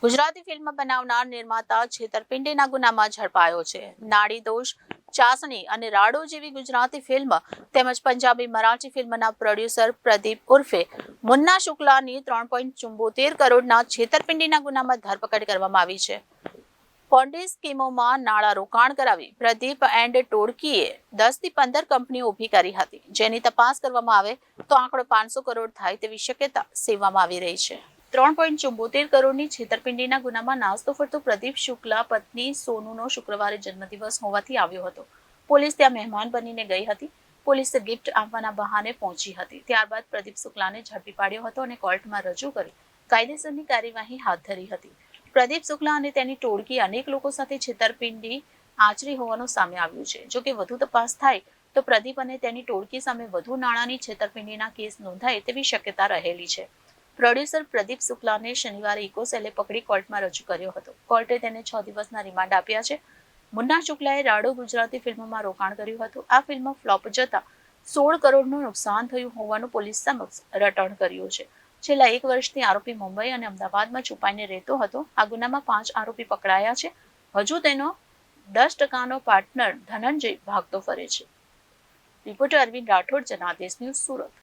Gujarati film બનાવનાર નિર્માતા છેતરપિંડીના ગુનામાં ઝડપાયો છે. નાડી દોષ, ચાસણી અને રાડો જેવી ગુજરાતી ફિલ્મ તેમજ પંજાબી મરાઠી ફિલ્મના પ્રોડ્યુસર પ્રદીપ ઉર્ફે મુન્ના શુક્લાની 3.74 કરોડના છેતરપિંડીના ગુનામાં ધરપકડ કરવામાં આવી છે. પોન્ડી સ્કીમોમાં નાણાં રોકાણ કરાવી પ્રદીપ એન્ડ ટોળકીએ 10 થી 15 કંપનીઓ ઊભી કરી હતી, જેની તપાસ કરવામાં આવે તો આંકડો 500 કરોડ થાય તેવી શક્યતા સેવવામાં આવી રહી છે. 3.74 કરોડની છેતરપિંડીના ગુનામાં નાસ્તો ફરતો પ્રદીપ શુક્લા પત્ની સોનુનો શુક્રવારે જન્મદિવસ હોવાથી આવ્યો હતો. પોલીસ ત્યાં મહેમાન બનીને ગઈ હતી. પોલીસે ગિફ્ટ આપવાના બહાને પહોંચી હતી. ત્યારબાદ પ્રદીપ શુક્લાને ઝડપી પાડ્યો હતો અને કોર્ટમાં રજૂ કરી કાયદેસરની કાર્યવાહી હાથ ધરી હતી. પ્રદીપ શુક્લા અને તેની ટોળકી અનેક લોકો સાથે છેતરપિંડી આચરી હોવાનું સામે આવ્યું છે. જોકે વધુ તપાસ થાય તો પ્રદીપ અને તેની ટોળકી સામે વધુ નાણાંની છેતરપિંડીના કેસ નોંધાય તેવી શક્યતા રહેલી છે. પ્રોડ્યુસર પ્રદીપ શુક્લાને શનિવારે ઇકોસેલે પકડી કોર્ટમાં રજૂ કર્યો હતો. કોર્ટે તેને 6 દિવસના રિમાન્ડ આપ્યા છે. મુન્ના શુક્લાએ રાડો ગુજરાતી ફિલ્મમાં રોકાણ કર્યું હતું. આ ફિલ્મ ફ્લોપ જતા 16 કરોડનું નુકસાન થયું હોવાનું પોલીસ સમક્ષ રટણ કર્યું છે. છેલ્લા 1 વર્ષથી આરોપી મુંબઈ અને અમદાવાદમાં છુપાઈને રહેતો હતો. આ ગુનામાં 5 આરોપી પકડાયા છે. હજુ તેનો 10% પાર્ટનર ધનંજય ભાગતો ફરે છે. Reporter Arvind Rathod, Janadesh news, Surat.